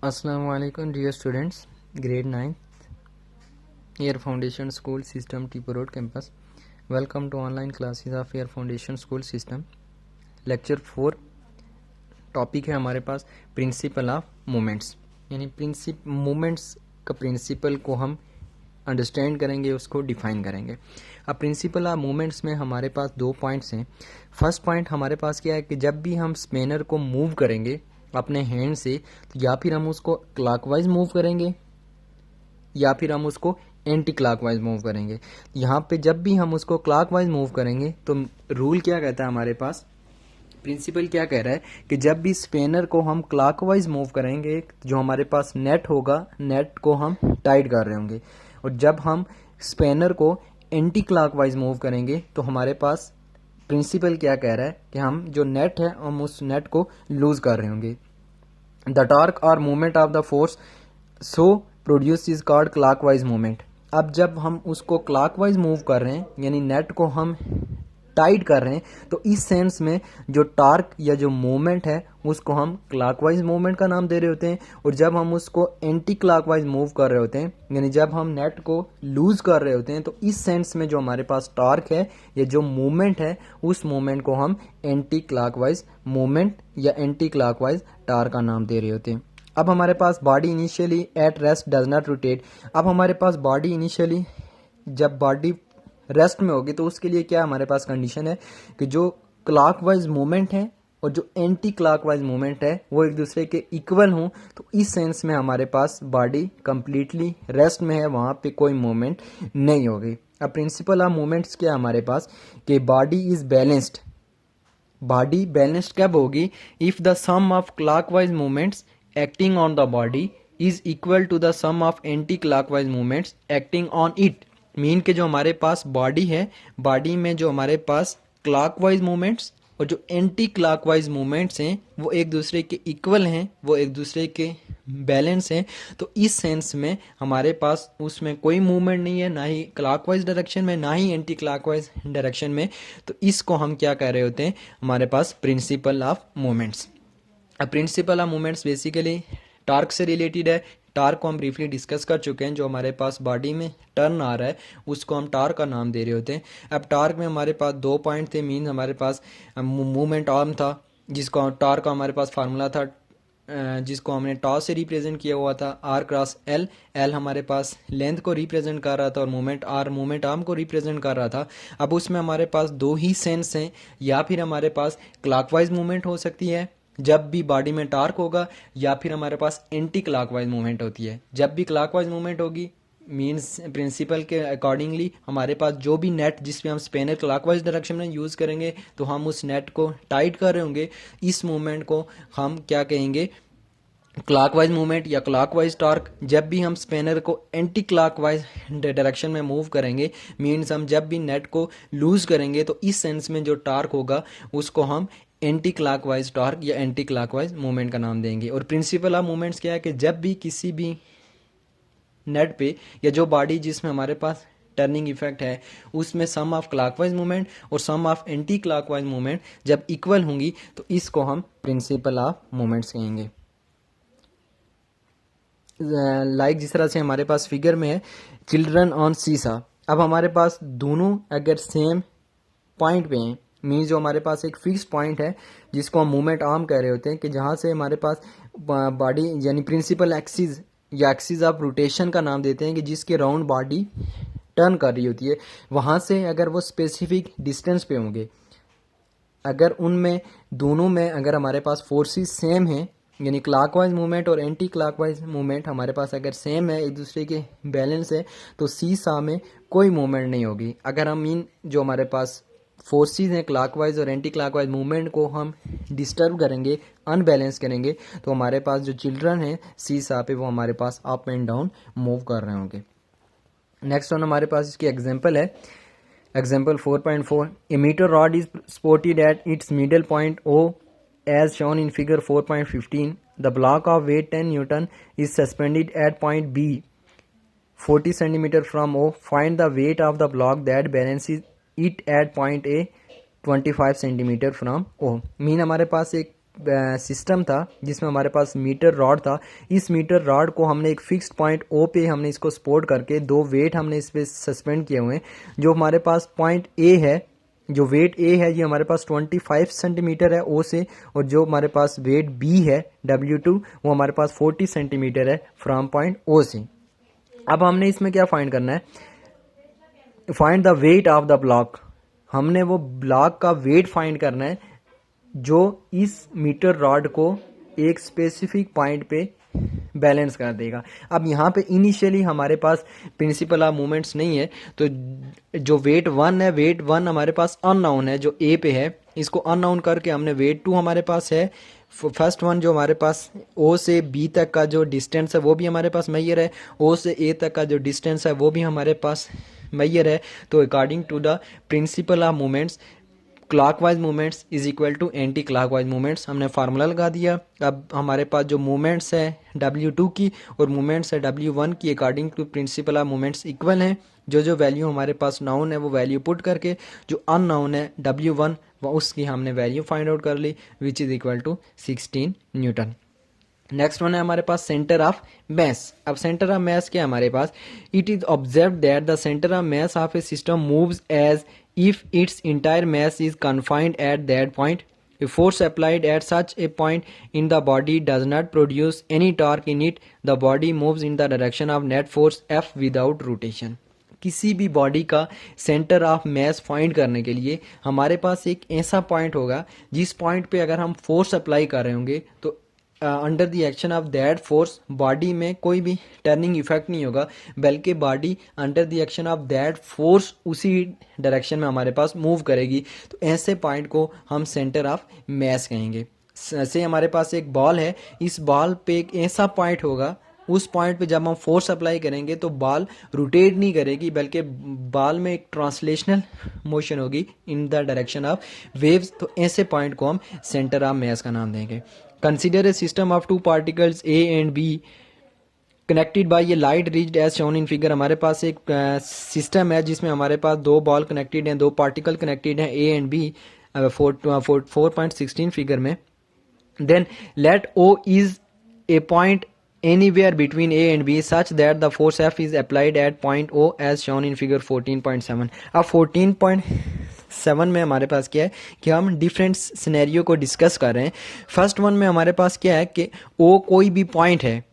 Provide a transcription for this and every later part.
Assalamualaikum dear students, grade 9 Air Foundation School System Tipo Road campus. Welcome to online classes of Air Foundation School System. Lecture 4 topic है हमारे पास principle of moments, यानी moments का principal को हम understand करेंगे, उसको define करेंगे। अब प्रिंसिपल ऑफ मोमेंट्स में हमारे पास दो पॉइंट्स हैं। फर्स्ट पॉइंट हमारे पास क्या है कि जब भी हम स्पिनर को मूव करेंगे अपने हैंड से, तो या फिर हम उसको क्लॉकवाइज मूव करेंगे या फिर हम उसको एंटी क्लॉकवाइज मूव करेंगे। यहाँ पे जब भी हम उसको क्लॉकवाइज मूव करेंगे तो रूल क्या कहता है, हमारे पास प्रिंसिपल क्या कह रहा है कि जब भी स्पिनर को हम क्लॉकवाइज मूव करेंगे, जो हमारे पास नेट होगा, नेट को हम टाइट कर रहे होंगे, और जब हम स्पिनर को एंटी क्लॉकवाइज मूव करेंगे तो हमारे पास प्रिंसिपल क्या कह रहा है कि हम जो नेट है हम उस नेट को लूज कर रहे होंगे। द टॉर्क और movement of the force so produce is called clockwise movement. अब जब हम उसको क्लॉकवाइज मूव कर रहे हैं, यानी नेट को हम टाइट कर रहे हैं, तो इस सेंस में जो टॉर्क या जो मूवमेंट है उसको हम क्लॉकवाइज मूवमेंट का नाम दे रहे होते हैं। और जब हम उसको एंटी क्लॉकवाइज मूव कर रहे होते हैं, यानी जब हम नेट को लूज कर रहे होते हैं, तो इस सेंस में जो हमारे पास टॉर्क है या जो मूवमेंट है, उस मूवमेंट को हम एंटी क्लॉकवाइज मूवमेंट या एंटी क्लॉकवाइज टॉर्क का नाम दे रहे होते हैं। अब हमारे पास body initially at rest does not rotate. अब हमारे पास बॉडी इनिशियली जब बॉडी रेस्ट में होगी तो उसके लिए क्या हमारे पास कंडीशन है कि जो क्लॉकवाइज मूवमेंट है और जो एंटी क्लॉकवाइज मूवमेंट है वो एक दूसरे के इक्वल हों। तो इस सेंस में हमारे पास बॉडी कंप्लीटली रेस्ट में है, वहाँ पे कोई मूवमेंट नहीं होगी। अब प्रिंसिपल ऑफ मूवमेंट्स क्या है हमारे पास कि body is balanced. Body balanced कब होगी? If the sum of clockwise movements acting on the body is equal to the sum of anti clockwise movements acting on it. Mean के जो हमारे पास बॉडी है, बॉडी में जो हमारे पास क्लॉकवाइज मूवमेंट्स और जो एंटी क्लॉकवाइज मूवमेंट्स हैं वो एक दूसरे के इक्वल हैं, वो एक दूसरे के बैलेंस हैं। तो इस सेंस में हमारे पास उसमें कोई मूवमेंट नहीं है, ना ही क्लॉकवाइज डायरेक्शन में ना ही एंटी क्लॉकवाइज डायरेक्शन में। तो इसको हम क्या कह रहे होते हैं, हमारे पास प्रिंसिपल ऑफ मूवमेंट्स। अब principal of movements basically torque से रिलेटेड है। टॉर्क को हम ब्रीफली डिस्कस कर चुके हैं। जो हमारे पास बॉडी में टर्न आ रहा है उसको हम टॉर्क का नाम दे रहे होते हैं। अब टॉर्क में हमारे पास दो पॉइंट थे। मीन हमारे पास मूवमेंट आर्म था, जिसको टॉर्क का हमारे पास फार्मूला था, जिसको हमने टॉस से रिप्रेजेंट किया हुआ था, आर क्रॉस एल। एल हमारे पास लेंथ को रिप्रेजेंट कर रहा था और मूवमेंट आर मूवमेंट आर्म को रिप्रेजेंट कर रहा था। अब उसमें हमारे पास दो ही सेंस हैं, या फिर हमारे पास क्लॉकवाइज मूवमेंट हो सकती है जब भी बॉडी में टॉर्क होगा, या फिर हमारे पास एंटी क्लॉकवाइज मूवमेंट होती है। जब भी क्लॉकवाइज मूवमेंट होगी मीन्स प्रिंसिपल के अकॉर्डिंगली हमारे पास जो भी नेट जिस पे हम स्पिनर क्लॉकवाइज डायरेक्शन में यूज़ करेंगे, तो हम उस नेट को टाइट कर रहे होंगे। इस मूवमेंट को हम क्या कहेंगे, क्लॉकवाइज मूवमेंट या क्लॉकवाइज टॉर्क। जब भी हम स्पिनर को एंटी क्लॉकवाइज डायरेक्शन में मूव करेंगे, मीन्स हम जब भी नेट को लूज करेंगे, तो इस सेंस में जो टॉर्क होगा उसको हम एंटी क्लॉकवाइज टॉर्क या एंटी क्लॉकवाइज मूवमेंट का नाम देंगे। और प्रिंसिपल ऑफ मूवमेंट्स क्या है कि जब भी किसी भी नेट पे या जो बॉडी जिसमें हमारे पास टर्निंग इफेक्ट है उसमें सम ऑफ क्लॉकवाइज मूवमेंट और सम ऑफ एंटी क्लॉकवाइज मूवमेंट जब इक्वल होंगी, तो इसको हम प्रिंसिपल ऑफ मूवमेंट्स कहेंगे। लाइक जिस तरह से हमारे पास फिगर में है चिल्ड्रन ऑन सीसा। अब हमारे पास दोनों अगर सेम पॉइंट पे हैं, मीन्स जो हमारे पास एक फिक्स पॉइंट है जिसको हम मूवमेंट आर्म कह रहे होते हैं, कि जहाँ से हमारे पास बॉडी यानी प्रिंसिपल एक्सिस या एक्सिस ऑफ रोटेशन का नाम देते हैं, कि जिसके राउंड बॉडी टर्न कर रही होती है, वहाँ से अगर वो स्पेसिफिक डिस्टेंस पे होंगे, अगर उनमें दोनों में अगर हमारे पास फोर्सेस सेम हैं, यानी क्लॉकवाइज मूवमेंट और एंटी क्लॉकवाइज मूवमेंट हमारे पास अगर सेम है, एक दूसरे के बैलेंस है, तो सी सा में कोई मूवमेंट नहीं होगी। अगर हम इन जो हमारे पास फोर्सेस हैं क्लॉकवाइज और एंटी क्लॉकवाइज मूवमेंट को हम डिस्टर्ब करेंगे, अनबैलेंस करेंगे, तो हमारे पास जो चिल्ड्रन है सी सा पे वो हमारे पास अप एंड डाउन मूव कर रहे होंगे। नेक्स्ट वन हमारे पास इसकी एग्जांपल है, example 4.4। A meter rod is sported at its middle point O as shown in figure 4.15. The block of weight 10 Newton is suspended at point B 40 cm from O. Find the weight of the block that balances it at point A 25 cm from O. Mean हमारे पास एक system था जिसमें हमारे पास metre rod था। इस metre rod को हमने एक फिक्स्ड पॉइंट ओ पे हमने इसको सपोर्ट करके दो वेट हमने इस पे सस्पेंड किए हुए हैं। जो हमारे पास पॉइंट ए है, जो वेट ए है ये हमारे पास 25 सेंटीमीटर है ओ से, और जो हमारे पास वेट बी है W2 वो हमारे पास 40 सेंटीमीटर है फ्रॉम पॉइंट ओ से। अब हमने इसमें क्या फाइंड करना है, find the wait of the block. हमने वो ब्लॉक का वेट फाइंड करना है जो इस मीटर रॉड को एक स्पेसिफिक पॉइंट पे बैलेंस कर देगा। अब यहाँ पे इनिशियली हमारे पास प्रिंसिपल ऑफ मूवमेंट्स नहीं है, तो जो वेट 1 है, वेट 1 हमारे पास अननोन है जो ए पे है, इसको अननोन करके हमने वेट 2 हमारे पास है। फर्स्ट वन जो हमारे पास ओ से बी तक का जो डिस्टेंस है वो भी हमारे पास मेजर है, ओ से ए तक का जो डिस्टेंस है वो भी हमारे पास मेजर है। तो according to the principle of movements, clockwise movements is equal to anti clockwise movements. हमने फार्मूला लगा दिया। अब हमारे पास जो मूवमेंट्स है W2 की और मूवमेंट्स है W1 की according to principle of movements equal हैं। जो जो वैल्यू हमारे पास नाउन है वो वैल्यू पुट करके जो अननाउन है W1 वो उसकी हमने वैल्यू फाइंड आउट कर ली, which is equal to 16 newton. Next one है हमारे पास सेंटर ऑफ मैस। अब सेंटर ऑफ मैस क्या है हमारे पास, it is observe that the centre of mass of a system moves as if its entire mass is confined at that point. A force applied at such a point in the body does not produce any torque in it. The body moves in the direction of net force F without rotation. किसी भी body का centre of mass find करने के लिए हमारे पास एक ऐसा पॉइंट होगा जिस पॉइंट पे अगर हम फोर्स अप्लाई कर रहे होंगे तो under the action of that force body में कोई भी टर्निंग इफेक्ट नहीं होगा, बल्कि body under the action of that force उसी डायरेक्शन में हमारे पास मूव करेगी। तो ऐसे पॉइंट को हम सेंटर ऑफ मैस कहेंगे। से हमारे पास एक बॉल है, इस बॉल पे एक ऐसा पॉइंट होगा, उस पॉइंट पे जब हम फोर्स अप्लाई करेंगे तो बॉल रोटेट नहीं करेगी, बल्कि बॉल में एक ट्रांसलेशनल मोशन होगी इन द डायरेक्शन ऑफ वेव्स। तो ऐसे पॉइंट को हम सेंटर ऑफ मैस का नाम देंगे। Consider a system of two particles A and B connected by a light rigid as shown in figure. हमारे पास एक सिस्टम है जिसमें हमारे पास दो बॉल कनेक्टेड हैं, दो पार्टिकल कनेक्टेड हैं ए एंड बी 4.16 फिगर में। Then let O is a point anywhere between A and B such that the force F is applied at point O as shown in figure 14.7. अब 14.7 में हमारे पास क्या है कि हम डिफरेंट सिनेरियो को डिस्कस कर रहे हैं। फर्स्ट वन में हमारे पास क्या है कि O कोई भी पॉइंट है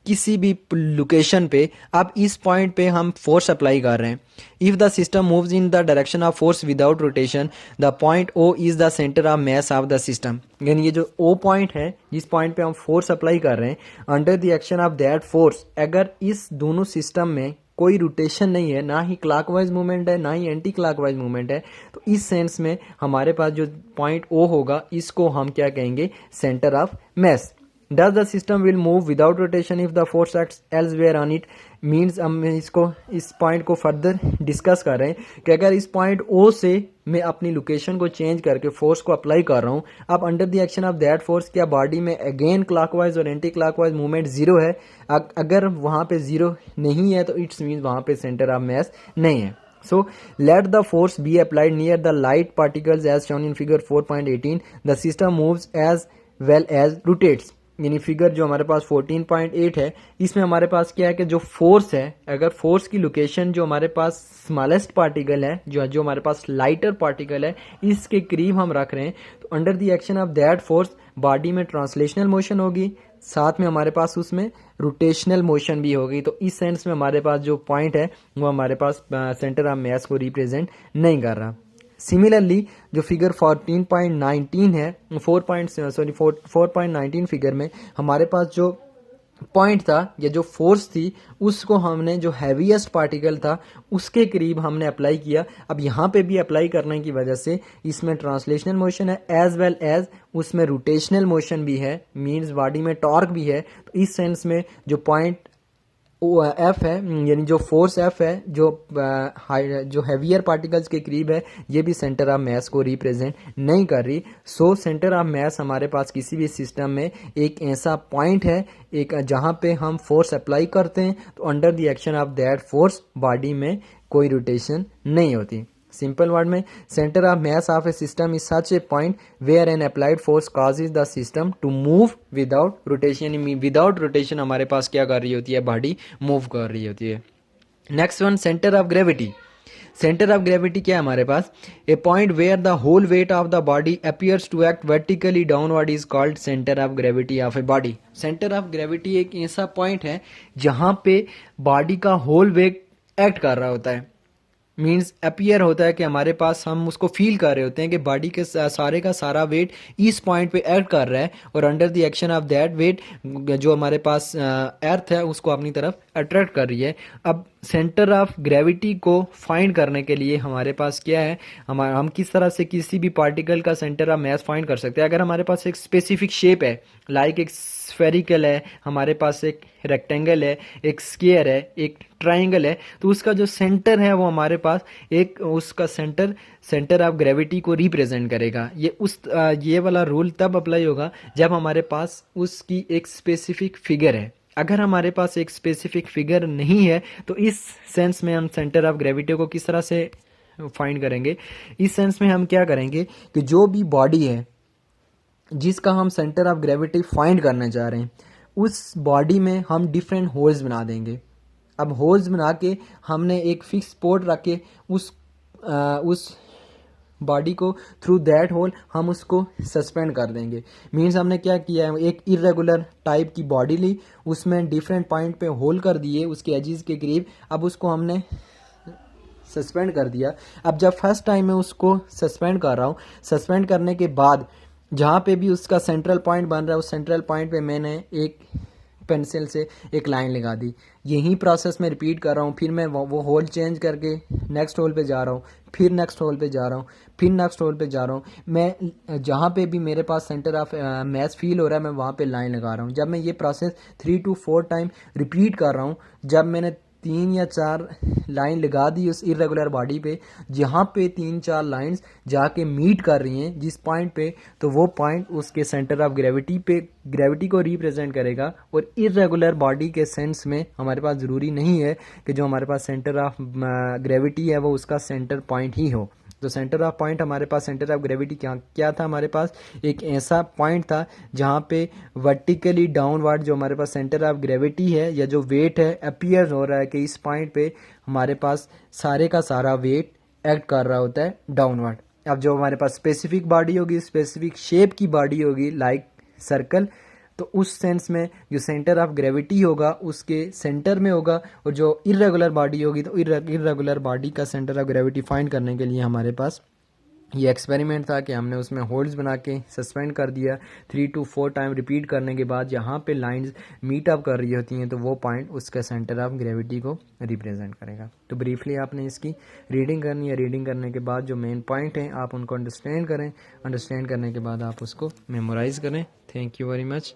किसी भी लोकेशन पे, अब इस पॉइंट पे हम फोर्स अप्लाई कर रहे हैं। If the system moves in the direction of force without rotation, the point O is the centre of mass of the system. यानी ये जो ओ पॉइंट है जिस पॉइंट पे हम फोर्स अप्लाई कर रहे हैं, under the action of that force, अगर इस दोनों सिस्टम में कोई रोटेशन नहीं है, ना ही क्लॉकवाइज मूवमेंट है ना ही एंटी क्लॉकवाइज मूवमेंट है, तो इस सेंस में हमारे पास जो पॉइंट ओ होगा इसको हम क्या कहेंगे, centre of mess. Does the system will move without rotation if the force acts elsewhere on it? Means हम इसको इस पॉइंट को फर्दर डिस्कस कर रहे हैं कि अगर इस पॉइंट ओ से मैं अपनी लोकेशन को चेंज करके फोर्स को अप्लाई कर रहा हूँ, अब under the action of that force क्या बॉडी में अगेन क्लॉकवाइज और एंटी क्लॉकवाइज मूवमेंट जीरो है? अगर वहाँ पे जीरो नहीं है तो इट्स मीन्स वहाँ पे सेंटर ऑफ मैस नहीं है। So let the force be applied near the light particles as shown in figure 4.18. The system moves as well as rotates. यानी फिगर जो हमारे पास 14.8 है, इसमें हमारे पास क्या है कि जो फोर्स है, अगर फोर्स की लोकेशन जो हमारे पास स्मॉलेस्ट पार्टिकल है, जो हमारे पास लाइटर पार्टिकल है, इसके करीब हम रख रहे हैं, तो under the action of that force body में ट्रांसलेशनल मोशन होगी, साथ में हमारे पास उसमें रोटेशनल मोशन भी होगी। तो इस सेंस में हमारे पास जो पॉइंट है वो हमारे पास सेंटर ऑफ मैस को रिप्रेजेंट नहीं कर रहा। सिमिलरली जो फिगर 14.19 है 4.19 फिगर में हमारे पास जो पॉइंट था या जो फोर्स थी उसको हमने जो हैवीएस्ट पार्टिकल था उसके करीब हमने अप्लाई किया। अब यहाँ पे भी अप्लाई करने की वजह से इसमें ट्रांसलेशनल मोशन है एज वेल एज उसमें रोटेशनल मोशन भी है, मीन्स बॉडी में टॉर्क भी है। तो इस सेंस में जो पॉइंट एफ है, यानी जो फोर्स एफ है जो हैवियर पार्टिकल्स के करीब है, ये भी सेंटर ऑफ मैस को रिप्रेजेंट नहीं कर रही। सो सेंटर ऑफ मैस हमारे पास किसी भी सिस्टम में एक ऐसा पॉइंट है एक जहां पे हम फोर्स अप्लाई करते हैं तो under the action of that force body में कोई रोटेशन नहीं होती। सिंपल वर्ड में centre of mass of a system is such a point where an applied force causes the system to move without rotation. Without rotation हमारे पास क्या कर रही होती है, बॉडी मूव कर रही होती है। Next one, centre of gravity. Centre of gravity क्या है हमारे पास, a point where the whole weight of the body appears to act vertically downward is called centre of gravity of a body. Centre of gravity एक ऐसा point है जहां पे body का होल वेट एक्ट कर रहा होता है, मीन्स अपीयर होता है कि हमारे पास हम उसको फील कर रहे होते हैं कि बॉडी के सारे का सारा वेट इस पॉइंट पे एक्ट कर रहा है और under the action of that weight जो हमारे पास अर्थ है उसको अपनी तरफ अट्रैक्ट कर रही है। अब सेंटर ऑफ ग्रेविटी को फाइंड करने के लिए हमारे पास क्या है, हम किस तरह से किसी भी पार्टिकल का सेंटर ऑफ मास फाइंड कर सकते हैं। अगर हमारे पास एक स्पेसिफिक शेप है, लाइक एक स्फेरिकल है, हमारे पास एक रेक्टेंगल है, एक स्क्वायर है, एक ट्राइंगल है, तो उसका जो सेंटर है वो हमारे पास एक उसका सेंटर ऑफ ग्रेविटी को रिप्रेजेंट करेगा। ये वाला रूल तब अप्लाई होगा जब हमारे पास उसकी एक स्पेसिफिक फिगर है। अगर हमारे पास एक स्पेसिफिक फिगर नहीं है तो इस सेंस में हम सेंटर ऑफ ग्रेविटी को किस तरह से फाइंड करेंगे, इस सेंस में हम क्या करेंगे कि जो भी बॉडी है जिसका हम सेंटर ऑफ ग्रेविटी फाइंड करना चाह रहे हैं उस बॉडी में हम डिफरेंट होल्स बना देंगे। अब होल्स बना के हमने एक फिक्स स्पॉट रख के उस बॉडी को थ्रू दैट होल हम उसको सस्पेंड कर देंगे। मीन्स हमने क्या किया है, एक इरेगुलर टाइप की बॉडी ली, उसमें डिफरेंट पॉइंट पे होल कर दिए उसके एजिज के करीब, अब उसको हमने सस्पेंड कर दिया। अब जब फर्स्ट टाइम मैं उसको सस्पेंड कर रहा हूँ, सस्पेंड करने के बाद जहाँ पे भी उसका सेंट्रल पॉइंट बन रहा है उस सेंट्रल पॉइंट पे मैंने एक पेंसिल से एक लाइन लगा दी। यही प्रोसेस मैं रिपीट कर रहा हूँ। फिर मैं वो होल चेंज करके नेक्स्ट होल पे जा रहा हूँ, फिर नेक्स्ट होल पे जा रहा हूँ, फिर नेक्स्ट होल पे जा रहा हूँ। मैं जहाँ पे भी मेरे पास सेंटर ऑफ मास फील हो रहा है मैं वहाँ पे लाइन लगा रहा हूँ। जब मैं ये प्रोसेस 3 to 4 टाइम रिपीट कर रहा हूँ, जब मैंने 3 या 4 लाइन लगा दी उस इरेगुलर बॉडी पे, जहाँ पे 3-4 लाइंस जाके मीट कर रही हैं जिस पॉइंट पे, तो वो पॉइंट उसके सेंटर ऑफ ग्रेविटी को रिप्रेजेंट करेगा। और इरेगुलर बॉडी के सेंस में हमारे पास ज़रूरी नहीं है कि जो हमारे पास सेंटर ऑफ ग्रेविटी है वो उसका सेंटर पॉइंट ही हो। तो सेंटर ऑफ पॉइंट हमारे पास सेंटर ऑफ ग्रेविटी क्या था, हमारे पास एक ऐसा पॉइंट था जहाँ पे वर्टिकली डाउनवर्ड जो हमारे पास सेंटर ऑफ ग्रेविटी है या जो वेट है अपीयर हो रहा है कि इस पॉइंट पे हमारे पास सारे का सारा वेट एक्ट कर रहा होता है डाउनवर्ड। अब जो हमारे पास स्पेसिफिक बॉडी होगी, स्पेसिफिक शेप की बॉडी होगी लाइक सर्कल, तो उस सेंस में जो सेंटर ऑफ ग्रेविटी होगा उसके सेंटर में होगा, और जो इरेगुलर बॉडी होगी तो इरेगुलर बॉडी का सेंटर ऑफ ग्रेविटी फाइंड करने के लिए हमारे पास ये एक्सपेरिमेंट था कि हमने उसमें होल्स बना के सस्पेंड कर दिया। 3 to 4 टाइम रिपीट करने के बाद जहाँ पे लाइंस मीट अप कर रही होती हैं तो वो पॉइंट उसका सेंटर ऑफ ग्रेविटी को रिप्रेजेंट करेगा। तो ब्रीफली आपने इसकी रीडिंग करनी है। रीडिंग करने के बाद जो मेन पॉइंट हैं आप उनको अंडरस्टैंड करें, अंडरस्टैंड करने के बाद आप उसको मेमोराइज करें। Thank you very much.